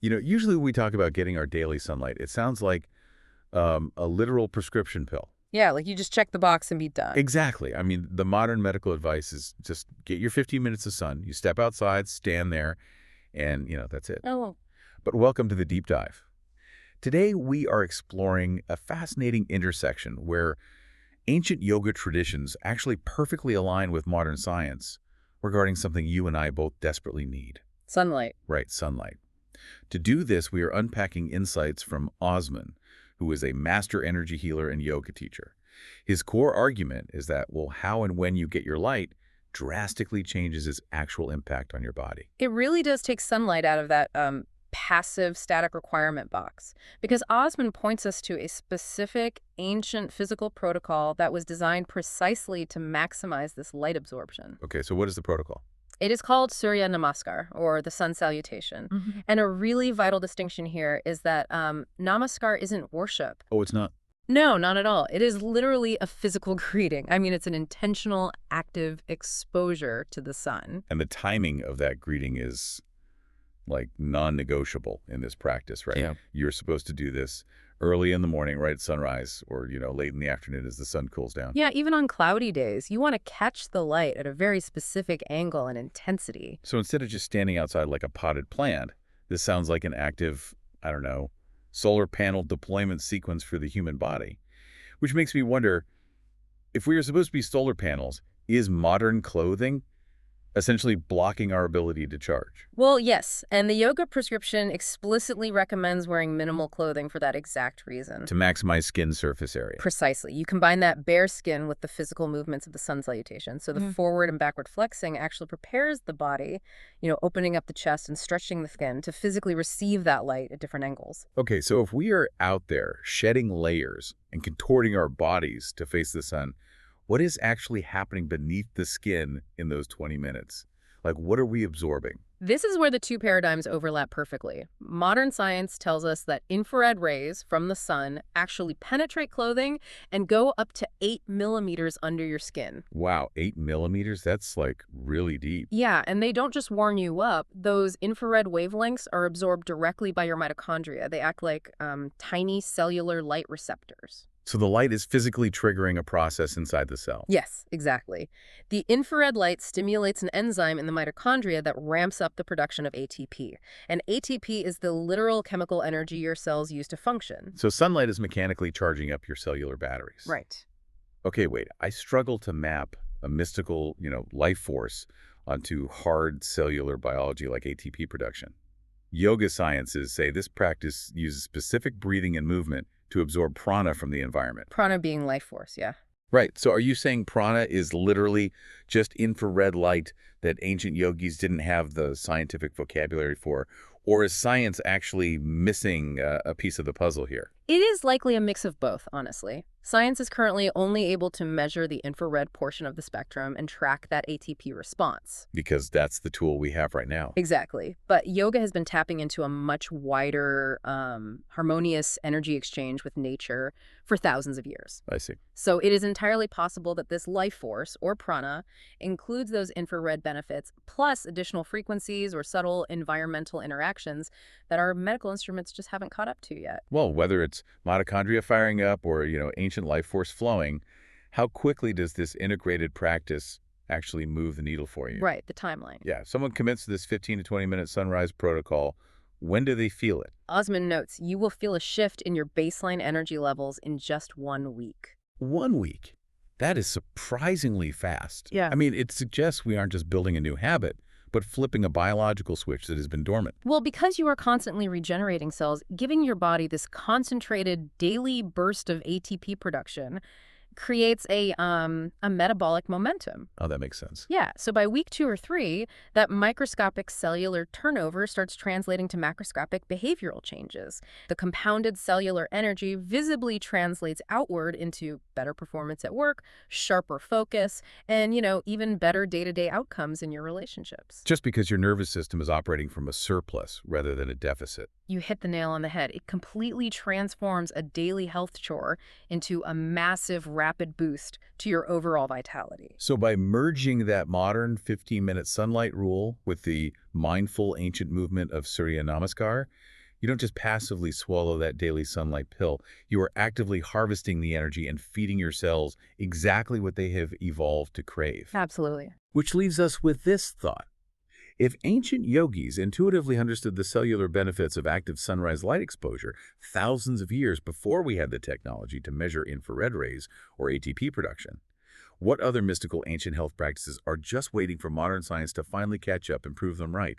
Usually when we talk about getting our daily sunlight, it sounds like a literal prescription pill. Yeah, like you just check the box and be done. Exactly. I mean, the modern medical advice is just get your 15 minutes of sun. You step outside, stand there, and, that's it. Oh, But welcome to the deep dive. Today, we are exploring a fascinating intersection where ancient yoga traditions actually perfectly align with modern science regarding something you and I both desperately need. sunlight. Right, sunlight. To do this, we are unpacking insights from Osman, who is a master energy healer and yoga teacher. His core argument is that, well, how and when you get your light drastically changes its actual impact on your body. It really does take sunlight out of that passive static requirement box, because Osman points us to a specific ancient physical protocol that was designed precisely to maximize this light absorption. Okay, so what is the protocol? It is called Surya Namaskar, or the sun salutation. And a really vital distinction here is that Namaskar isn't worship. Oh, it's not? No, not at all. It is literally a physical greeting. I mean, it's an intentional, active exposure to the sun. And the timing of that greeting is like non-negotiable in this practice, right? Yeah. You're supposed to do this early in the morning, right at sunrise, or, late in the afternoon as the sun cools down. Yeah, even on cloudy days, you want to catch the light at a very specific angle and intensity. So instead of just standing outside like a potted plant, this sounds like an active, I don't know, solar panel deployment sequence for the human body. Which makes me wonder, if we are supposed to be solar panels, is modern clothing essentially blocking our ability to charge? Well, yes, and the yoga prescription explicitly recommends wearing minimal clothing for that exact reason. To maximize skin surface area. Precisely. You combine that bare skin with the physical movements of the sun salutation. So the forward and backward flexing actually prepares the body, opening up the chest and stretching the skin to physically receive that light at different angles. Okay, so if we are out there shedding layers and contorting our bodies to face the sun, what is actually happening beneath the skin in those 20 minutes? Like, what are we absorbing? This is where the two paradigms overlap perfectly. Modern science tells us that infrared rays from the sun actually penetrate clothing and go up to 8 millimeters under your skin. Wow, 8 millimeters? That's like really deep. Yeah, and they don't just warm you up. Those infrared wavelengths are absorbed directly by your mitochondria. They act like tiny cellular light receptors. So the light is physically triggering a process inside the cell. Yes, exactly. The infrared light stimulates an enzyme in the mitochondria that ramps up the production of ATP. And ATP is the literal chemical energy your cells use to function. So sunlight is mechanically charging up your cellular batteries. Right. Okay, wait. I struggle to map a mystical, life force onto hard cellular biology like ATP production. Yoga sciences say this practice uses specific breathing and movement to absorb prana from the environment. Prana being life force, yeah. Right. So are you saying prana is literally just infrared light that ancient yogis didn't have the scientific vocabulary for? Or is science actually missing a piece of the puzzle here? It is likely a mix of both, honestly. Science is currently only able to measure the infrared portion of the spectrum and track that ATP response. Because that's the tool we have right now. Exactly. But yoga has been tapping into a much wider, harmonious energy exchange with nature for thousands of years. I see. So it is entirely possible that this life force, or prana, includes those infrared benefits, plus additional frequencies or subtle environmental interactions that our medical instruments just haven't caught up to yet. Well, whether it's mitochondria firing up or, ancient life force flowing, how quickly does this integrated practice actually move the needle for you? Right, the timeline. Yeah, if someone commits to this 15 to 20-minute sunrise protocol, when do they feel it? Osman notes you will feel a shift in your baseline energy levels in just 1 week. 1 week? That is surprisingly fast. Yeah. I mean, it suggests we aren't just building a new habit, but flipping a biological switch that has been dormant. Well, because you are constantly regenerating cells, giving your body this concentrated daily burst of ATP production creates a metabolic momentum. Oh, that makes sense. Yeah, so by week 2 or 3, that microscopic cellular turnover starts translating to macroscopic behavioral changes. The compounded cellular energy visibly translates outward into better performance at work, sharper focus, and, even better day-to-day outcomes in your relationships. Just because your nervous system is operating from a surplus rather than a deficit. You hit the nail on the head. It completely transforms a daily health chore into a massive, rapid boost to your overall vitality. So by merging that modern 15-minute sunlight rule with the mindful ancient movement of Surya Namaskar, you don't just passively swallow that daily sunlight pill. You are actively harvesting the energy and feeding your cells exactly what they have evolved to crave. Absolutely. Which leaves us with this thought. If ancient yogis intuitively understood the cellular benefits of active sunrise light exposure thousands of years before we had the technology to measure infrared rays or ATP production, what other mystical ancient health practices are just waiting for modern science to finally catch up and prove them right?